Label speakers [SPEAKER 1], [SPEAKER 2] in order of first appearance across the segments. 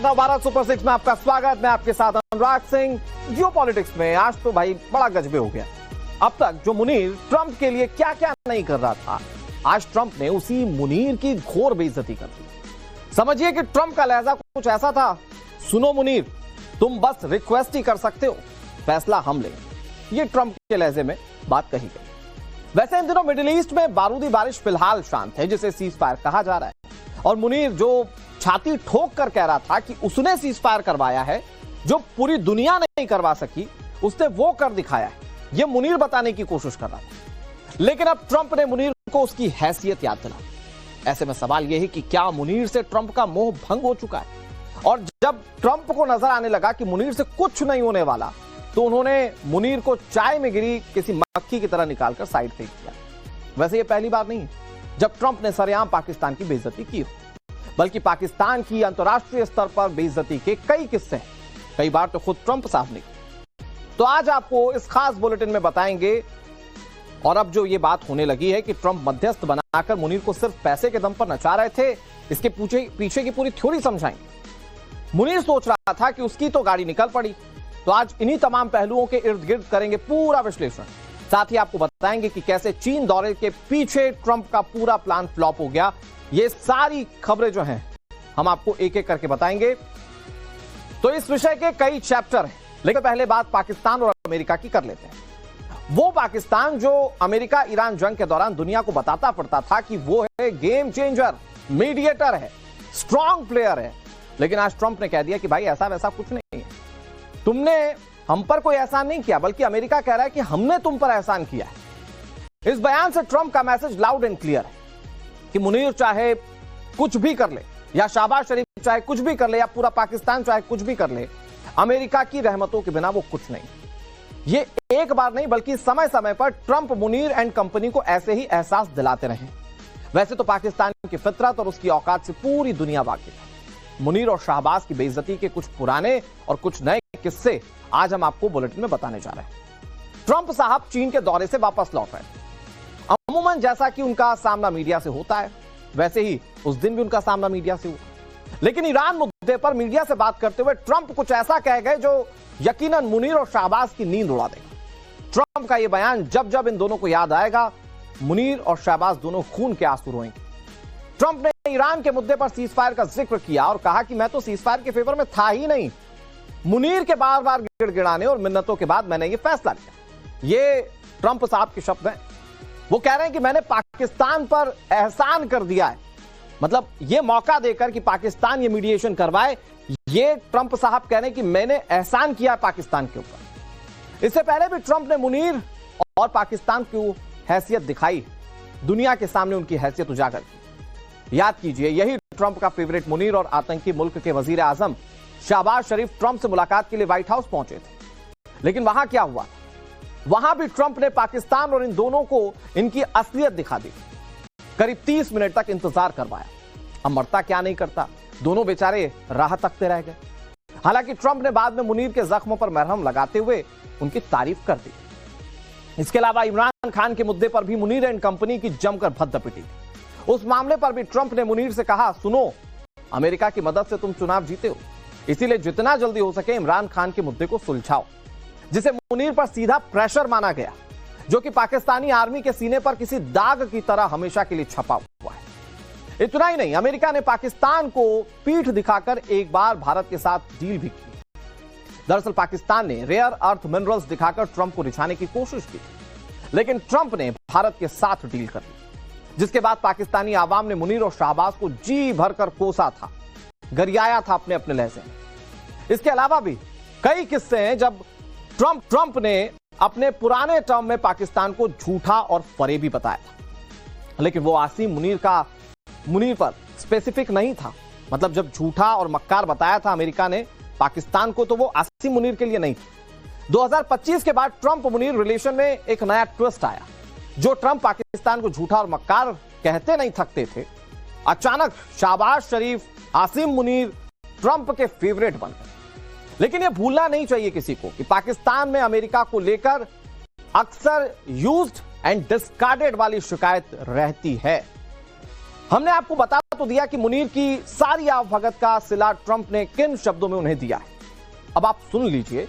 [SPEAKER 1] Lucknow Bharat super 6 में आपका स्वागत। मैं आपके साथ अनुराग सिंह। जियोपॉलिटिक्स में आज तो भाई बड़ा गजबे हो गया। अब तक जो मुनीर ट्रंप के लिए क्या क्या नहीं कर रहा था, आज ट्रंप ने उसी मुनीर की घोर बेइज्जती कर दी। समझिए कि ट्रंप का लहजा कुछ ऐसा था, सुनो मुनीर, तुम बस रिक्वेस्ट ही कर सकते हो, फैसला हम लेंगे। ये ट्रंप के लहजे में बात कही गई। वैसे इन दिनों मिडिल ईस्ट में बारूदी बारिश फिलहाल शांत है, जिसे सीज फायर कहा जा रहा है। और मुनीर जो छाती ठोक कर कह रहा था कि उसने सीज फायर करवाया है, जो पूरी दुनिया नहीं करवा सकी, उसने वो कर दिखाया है, ये मुनीर बताने की कोशिश कर रहा था। लेकिन अब ट्रंप ने मुनीर को उसकी हैसियत याद दिला। ऐसे में सवाल यह है कि क्या मुनीर से ट्रंप का मोह भंग हो चुका है? और जब ट्रंप को नजर आने लगा कि मुनीर से कुछ नहीं होने वाला, तो उन्होंने मुनीर को चाय में गिरी किसी मक्खी की तरह निकालकर साइड फेंक दिया। वैसे यह पहली बार नहीं है जब ट्रंप ने सरेआम पाकिस्तान की बेइज्जती की हो, बल्कि पाकिस्तान की अंतर्राष्ट्रीय स्तर पर बेइज्जती के कई किस्से हैं। कई बार तो खुद ट्रंप साहब ने। तो आज आपको इस खास बुलेटिन में बताएंगे। और अब जो ये बात होने लगी है कि ट्रंप मध्यस्थ बनाकर मुनीर को सिर्फ पैसे के दम पर नचा रहे थे, इसके पीछे की पूरी थ्योरी समझाएंगे। मुनीर सोच रहा था कि उसकी तो गाड़ी निकल पड़ी, तो आज इन्हीं तमाम पहलुओं के इर्द गिर्द करेंगे पूरा विश्लेषण। साथ ही आपको बताएंगे कि कैसे चीन दौरे के पीछे ट्रंप का पूरा प्लान फ्लॉप हो गया। ये सारी खबरें जो हैं हम आपको एक एक करके बताएंगे। तो इस विषय के कई चैप्टर हैं, लेकिन पहले बात पाकिस्तान और अमेरिका की कर लेते हैं। वो पाकिस्तान जो अमेरिका ईरान जंग के दौरान दुनिया को बताता पड़ता था कि वो है गेम चेंजर, मीडिएटर है, स्ट्रॉन्ग प्लेयर है, लेकिन आज ट्रंप ने कह दिया कि भाई ऐसा वैसा कुछ नहीं है, तुमने हम पर कोई एहसान नहीं किया, बल्कि अमेरिका कह रहा है कि हमने तुम पर एहसान किया है। इस बयान से ट्रंप का मैसेज लाउड एंड क्लियर है कि मुनीर चाहे कुछ भी कर ले, या शहबाज शरीफ चाहे कुछ भी कर ले, या पूरा पाकिस्तान चाहे कुछ भी कर ले, अमेरिका की रहमतों के बिना वो कुछ नहीं। ये एक बार नहीं बल्कि समय समय पर ट्रंप मुनीर एंड कंपनी को ऐसे ही एहसास दिलाते रहे। वैसे तो पाकिस्तान की फितरत और उसकी औकात से पूरी दुनिया वाकिफ है। मुनीर और शहबाज की बेइज्जती के कुछ पुराने और कुछ नए किस्से आज हम आपको बुलेटिन में बताने जा रहे हैं। ट्रंप साहब चीन के दौरे से वापस लौट रहे। अमूमन जैसा कि उनका सामना मीडिया से होता है, वैसे ही उस दिन भी उनका सामना मीडिया से हुआ। लेकिन ईरान मुद्दे पर मीडिया से बात करते हुए ट्रंप कुछ ऐसा कह गए जो यकीनन मुनीर और शहबाज की नींद उड़ा देगा। ट्रंप का यह बयान जब जब इन दोनों को याद आएगा, मुनीर और शहबाज दोनों खून के आंसू रोएंगे। ट्रंप ने ईरान के मुद्दे पर सीज फायर का जिक्र किया और कहा कि मैं तो सीज फायर के फेवर में था ही नहीं। मुनीर के बार बार गिड़गिड़ाने और मिन्नतों के बाद मैंने यह फैसला लिया। ये ट्रंप साहब के शब्द हैं। वो कह रहे हैं कि मैंने पाकिस्तान पर एहसान कर दिया है, मतलब ये मौका देकर कि पाकिस्तान ये मीडिएशन करवाए, ये ट्रंप साहब कह रहे हैं कि मैंने एहसान किया पाकिस्तान के ऊपर। इससे पहले भी ट्रंप ने मुनीर और पाकिस्तान की हैसियत दिखाई, दुनिया के सामने उनकी हैसियत उजागर की। याद कीजिए, यही ट्रंप का फेवरेट मुनीर और आतंकी मुल्क के वजीर आजम शहबाज शरीफ ट्रंप से मुलाकात के लिए व्हाइट हाउस पहुंचे थे। लेकिन वहां क्या हुआ? वहां भी ट्रंप ने पाकिस्तान और इन दोनों को इनकी असलियत दिखा दी। करीब 30 मिनट तक इंतजार करवाया। अब मरता क्या नहीं करता, दोनों बेचारे राह तकते रह गए। हालांकि ट्रंप ने बाद में मुनीर के जख्मों पर मरहम लगाते हुए उनकी तारीफ कर दी। इसके अलावा इमरान खान के मुद्दे पर भी मुनीर एंड कंपनी की जमकर भद्द पिटी थी। उस मामले पर भी ट्रंप ने मुनीर से कहा, सुनो, अमेरिका की मदद से तुम चुनाव जीते हो, इसीलिए जितना जल्दी हो सके इमरान खान के मुद्दे को सुलझाओ, जिसे मुनीर पर सीधा प्रेशर माना गया, जो कि पाकिस्तानी आर्मी के सीने पर किसी दाग की तरह हमेशा के लिए छपा हुआ है। इतना ही नहीं, अमेरिका ने पाकिस्तान को पीठ दिखाकर एक बार भारत के साथ डील भी की। दरअसल पाकिस्तान ने रेयर अर्थ मिनरल्स दिखाकर ट्रंप को रिझाने की कोशिश की, लेकिन ट्रंप ने भारत के साथ डील कर ली, जिसके बाद पाकिस्तानी आवाम ने मुनीर और शहबाज को जी भरकर कोसा था, गरियाया था अपने अपने लहजे में। इसके अलावा भी कई किस्से हैं जब ट्रंप ने अपने पुराने टर्म में पाकिस्तान को झूठा और फरेबी बताया था, लेकिन वो आसिम मुनीर पर स्पेसिफिक नहीं था। मतलब जब झूठा और मक्कार बताया था अमेरिका ने पाकिस्तान को, तो वो आसिम मुनीर के लिए नहीं था। 2025 के बाद ट्रंप मुनीर रिलेशन में एक नया ट्विस्ट आया। जो ट्रंप पाकिस्तान को झूठा और मक्कार कहते नहीं थकते थे, अचानक शहबाज शरीफ, आसिम मुनीर ट्रंप के फेवरेट बन गए। लेकिन यह भूलना नहीं चाहिए किसी को कि पाकिस्तान में अमेरिका को लेकर अक्सर यूज्ड एंड डिस्कार्डेड वाली शिकायत रहती है। हमने आपको बता तो दिया कि मुनीर की सारी आवभगत का सिला ट्रंप ने किन शब्दों में उन्हें दिया है। अब आप सुन लीजिए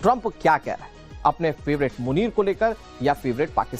[SPEAKER 1] ट्रंप क्या कह रहा है अपने फेवरेट मुनीर को लेकर या फेवरेट पाकिस्तान।